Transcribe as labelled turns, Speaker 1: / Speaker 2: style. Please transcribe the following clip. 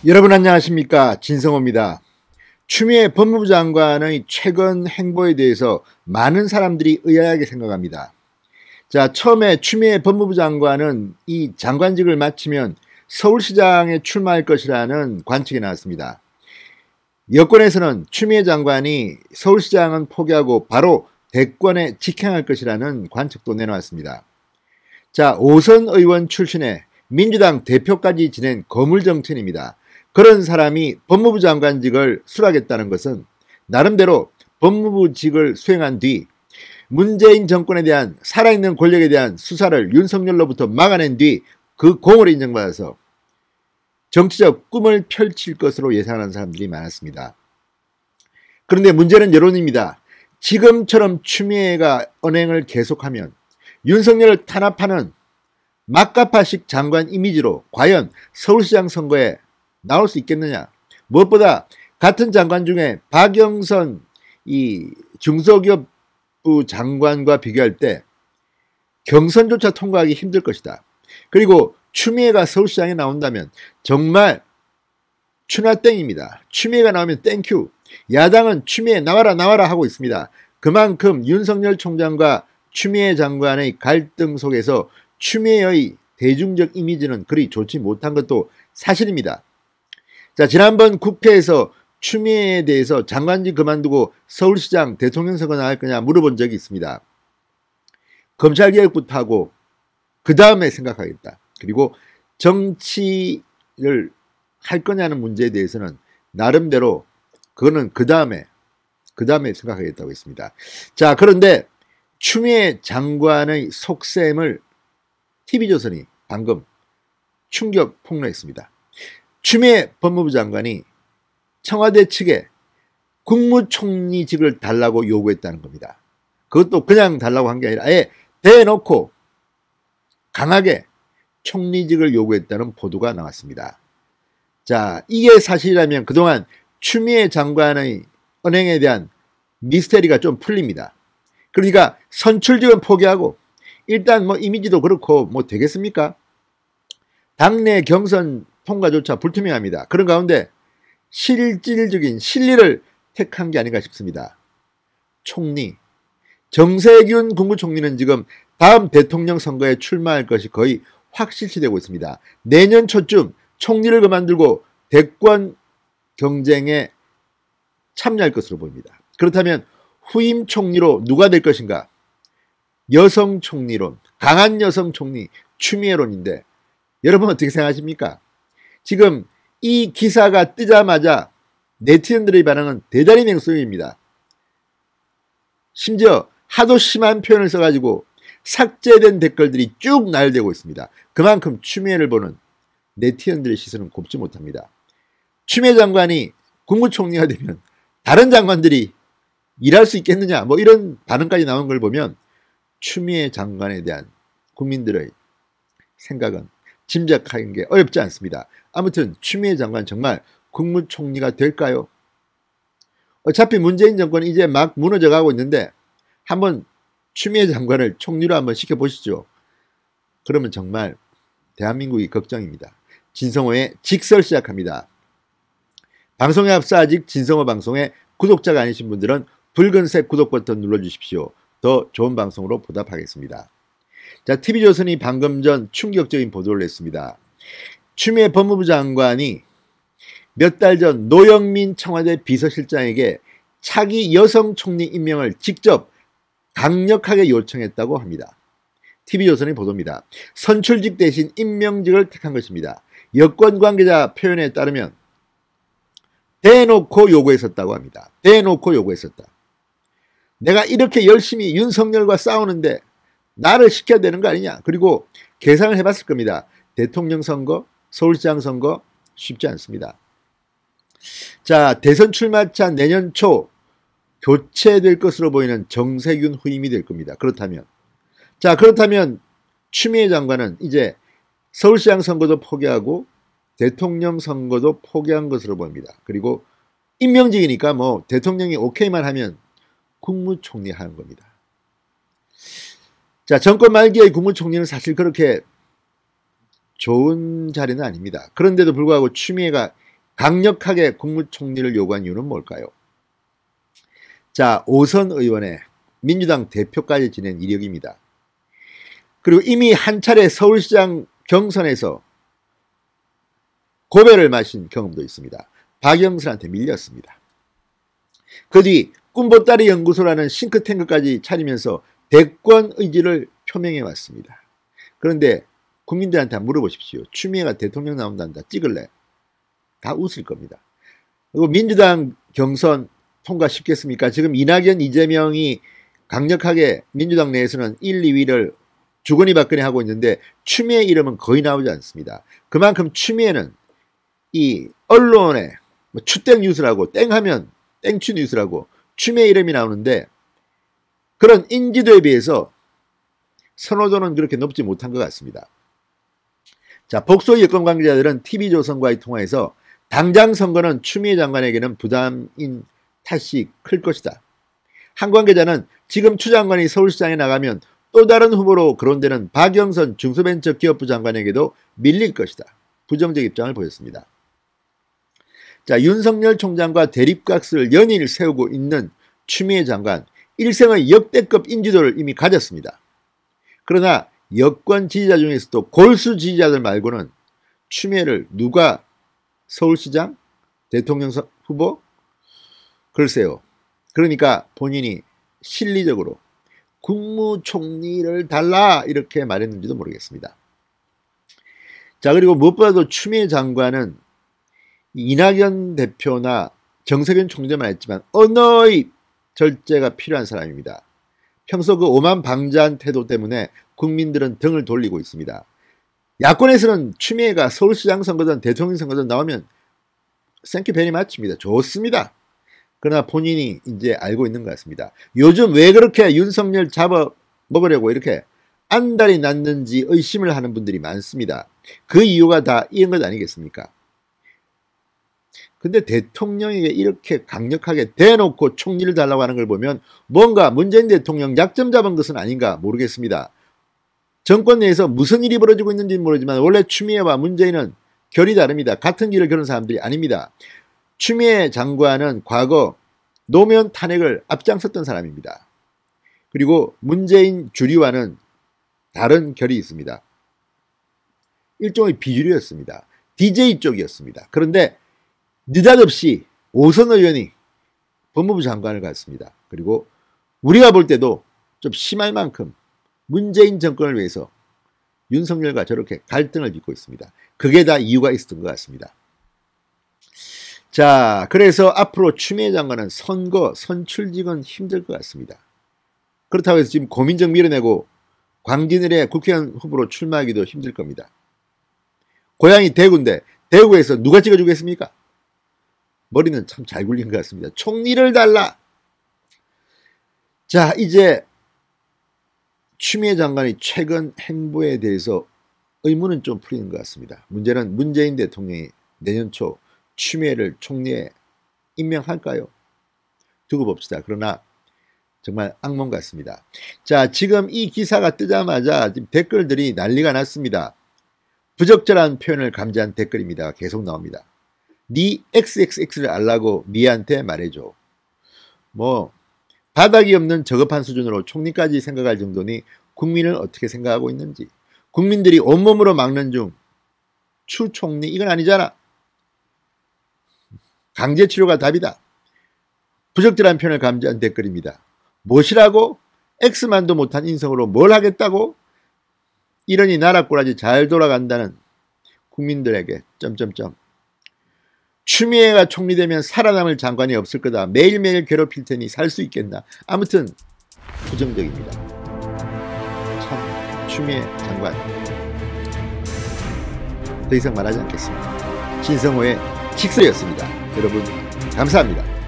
Speaker 1: 여러분 안녕하십니까, 진성호입니다. 추미애 법무부 장관의 최근 행보에 대해서 많은 사람들이 의아하게 생각합니다. 자, 처음에 추미애 법무부 장관은 이 장관직을 마치면 서울시장에 출마할 것이라는 관측이 나왔습니다. 여권에서는 추미애 장관이 서울시장은 포기하고 바로 대권에 직행할 것이라는 관측도 내놓았습니다. 자, 5선 의원 출신의 민주당 대표까지 지낸 거물정치인입니다. 그런 사람이 법무부 장관직을 수락했다는 것은 나름대로 법무부직을 수행한 뒤 문재인 정권에 대한 살아있는 권력에 대한 수사를 윤석열로부터 막아낸 뒤 그 공을 인정받아서 정치적 꿈을 펼칠 것으로 예상하는 사람들이 많았습니다. 그런데 문제는 여론입니다. 지금처럼 추미애가 언행을 계속하면 윤석열을 탄압하는 막가파식 장관 이미지로 과연 서울시장 선거에 나올 수 있겠느냐. 무엇보다 같은 장관 중에 박영선 이 중소기업부 장관과 비교할 때 경선조차 통과하기 힘들 것이다. 그리고 추미애가 서울시장에 나온다면 정말 추나땡입니다. 추미애가 나오면 땡큐. 야당은 추미애 나와라 하고 있습니다. 그만큼 윤석열 총장과 추미애 장관의 갈등 속에서 추미애의 대중적 이미지는 그리 좋지 못한 것도 사실입니다. 자, 지난번 국회에서 추미애에 대해서 장관직 그만두고 서울시장 대통령 선거 나갈 거냐 물어본 적이 있습니다. 검찰개혁부터 하고 그 다음에 생각하겠다. 그리고 정치를 할 거냐는 문제에 대해서는 나름대로 그거는 그 다음에 생각하겠다고 했습니다. 자, 그런데 추미애 장관의 속셈을 TV조선이 방금 충격 폭로했습니다. 추미애 법무부 장관이 청와대 측에 국무총리직을 달라고 요구했다는 겁니다. 그것도 그냥 달라고 한 게 아니라 아예 대놓고 강하게 총리직을 요구했다는 보도가 나왔습니다. 자, 이게 사실이라면 그동안 추미애 장관의 언행에 대한 미스테리가 좀 풀립니다. 그러니까 선출직은 포기하고 일단 뭐 이미지도 그렇고 뭐 되겠습니까? 당내 경선 통과조차 불투명합니다. 그런 가운데 실질적인 실리를 택한 게 아닌가 싶습니다. 총리 정세균 국무총리는 지금 다음 대통령 선거에 출마할 것이 거의 확실시되고 있습니다. 내년 초쯤 총리를 그만두고 대권 경쟁에 참여할 것으로 보입니다. 그렇다면 후임 총리로 누가 될 것인가? 여성 총리론, 강한 여성 총리, 추미애론인데 여러분 어떻게 생각하십니까? 지금 이 기사가 뜨자마자 네티즌들의 반응은 대단히 냉소입니다. 심지어 하도 심한 표현을 써가지고 삭제된 댓글들이 쭉 나열되고 있습니다. 그만큼 추미애를 보는 네티즌들의 시선은 곱지 못합니다. 추미애 장관이 국무총리가 되면 다른 장관들이 일할 수 있겠느냐 뭐 이런 반응까지 나온 걸 보면 추미애 장관에 대한 국민들의 생각은 짐작하는 게 어렵지 않습니다. 아무튼 추미애 장관 정말 국무총리가 될까요? 어차피 문재인 정권이 이제 막 무너져 가고 있는데 한번 추미애 장관을 총리로 한번 시켜보시죠. 그러면 정말 대한민국이 걱정입니다. 진성호의 직설 시작합니다. 방송에 앞서 아직 진성호 방송에 구독자가 아니신 분들은 붉은색 구독 버튼 눌러주십시오. 더 좋은 방송으로 보답하겠습니다. 자, TV조선이 방금 전 충격적인 보도를 했습니다. 추미애 법무부 장관이 몇 달 전 노영민 청와대 비서실장에게 차기 여성 총리 임명을 직접 강력하게 요청했다고 합니다. TV조선의 보도입니다. 선출직 대신 임명직을 택한 것입니다. 여권 관계자 표현에 따르면 대놓고 요구했었다고 합니다. 대놓고 요구했었다. 내가 이렇게 열심히 윤석열과 싸우는데 나를 시켜야 되는 거 아니냐. 그리고 계산을 해봤을 겁니다. 대통령 선거, 서울시장 선거 쉽지 않습니다. 자, 대선 출마차 내년 초 교체될 것으로 보이는 정세균 후임이 될 겁니다. 그렇다면 추미애 장관은 이제 서울시장 선거도 포기하고 대통령 선거도 포기한 것으로 보입니다. 그리고 임명직이니까 뭐 대통령이 오케이만 하면 국무총리 하는 겁니다. 자, 정권 말기의 국무총리는 사실 그렇게 좋은 자리는 아닙니다. 그런데도 불구하고 추미애가 강력하게 국무총리를 요구한 이유는 뭘까요? 자, 5선 의원의 민주당 대표까지 지낸 이력입니다. 그리고 이미 한 차례 서울시장 경선에서 고배를 마신 경험도 있습니다. 박영선한테 밀렸습니다. 그 뒤 꿈보따리 연구소라는 싱크탱크까지 차리면서 대권 의지를 표명해 왔습니다. 그런데 국민들한테 물어보십시오. 추미애가 대통령 나온단다 찍을래? 다 웃을 겁니다. 그리고 민주당 경선 통과시켰습니까? 지금 이낙연, 이재명이 강력하게 민주당 내에서는 1, 2위를 주거니 받거니 하고 있는데 추미애 이름은 거의 나오지 않습니다. 그만큼 추미애는 이 언론에 추땡 뉴스라고 땡하면 땡추 뉴스라고 추미애 이름이 나오는데 그런 인지도에 비해서 선호도는 그렇게 높지 못한 것 같습니다. 자, 복소 여권 관계자들은 TV조선과의 통화에서 당장 선거는 추미애 장관에게는 부담인 탓이 클 것이다. 한 관계자는 지금 추 장관이 서울시장에 나가면 또 다른 후보로 거론되는 박영선 중소벤처기업부 장관에게도 밀릴 것이다. 부정적 입장을 보였습니다. 자, 윤석열 총장과 대립각을 연일 세우고 있는 추미애 장관, 일생의 역대급 인지도를 이미 가졌습니다. 그러나 여권 지지자 중에서도 골수 지지자들 말고는 추미애를 누가 서울시장? 대통령 후보? 글쎄요. 그러니까 본인이 실리적으로 국무총리를 달라 이렇게 말했는지도 모르겠습니다. 자, 그리고 무엇보다도 추미애 장관은 이낙연 대표나 정세균 총재만 했지만 언어의 절제가 필요한 사람입니다. 평소 그 오만방자한 태도 때문에 국민들은 등을 돌리고 있습니다. 야권에서는 추미애가 서울시장 선거든 대통령 선거든 나오면 땡큐 베리 마치입니다. 좋습니다. 그러나 본인이 이제 알고 있는 것 같습니다. 요즘 왜 그렇게 윤석열 잡아 먹으려고 이렇게 안달이 났는지 의심을 하는 분들이 많습니다. 그 이유가 다 이런 것 아니겠습니까? 근데 대통령에게 이렇게 강력하게 대놓고 총리를 달라고 하는 걸 보면 뭔가 문재인 대통령 약점 잡은 것은 아닌가 모르겠습니다. 정권 내에서 무슨 일이 벌어지고 있는지는 모르지만 원래 추미애와 문재인은 결이 다릅니다. 같은 길을 걸은 사람들이 아닙니다. 추미애 장관은 과거 노무현 탄핵을 앞장섰던 사람입니다. 그리고 문재인 주류와는 다른 결이 있습니다. 일종의 비주류였습니다. DJ 쪽이었습니다. 그런데 느닷없이 5선 의원이 법무부 장관을 갔습니다. 그리고 우리가 볼 때도 좀 심할 만큼 문재인 정권을 위해서 윤석열과 저렇게 갈등을 빚고 있습니다. 그게 다 이유가 있었던 것 같습니다. 자, 그래서 앞으로 추미애 장관은 선거, 선출직은 힘들 것 같습니다. 그렇다고 해서 지금 고민정 밀어내고 광진을의 국회의원 후보로 출마하기도 힘들 겁니다. 고향이 대구인데 대구에서 누가 찍어주겠습니까? 머리는 참 잘 굴린 것 같습니다. 총리를 달라! 자, 이제 추미애 장관의 최근 행보에 대해서 의문은 좀 풀리는 것 같습니다. 문제는 문재인 대통령이 내년 초 추미애를 총리에 임명할까요? 두고 봅시다. 그러나 정말 악몽 같습니다. 자, 지금 이 기사가 뜨자마자 지금 댓글들이 난리가 났습니다. 부적절한 표현을 감지한 댓글입니다. 계속 나옵니다. 네 XXX를 알라고 미애한테 말해줘. 뭐 바닥이 없는 저급한 수준으로 총리까지 생각할 정도니 국민을 어떻게 생각하고 있는지. 국민들이 온몸으로 막는 중 추 총리 이건 아니잖아. 강제치료가 답이다. 부적절한 표현을 감지한 댓글입니다. 무엇이라고? X만도 못한 인성으로 뭘 하겠다고? 이러니 나라 꼬라지 잘 돌아간다는 국민들에게 점점점. 추미애가 총리되면 살아남을 장관이 없을 거다. 매일매일 괴롭힐 테니 살 수 있겠나. 아무튼 부정적입니다. 참 추미애 장관 더 이상 말하지 않겠습니다. 신성호의 칙설이었습니다. 여러분 감사합니다.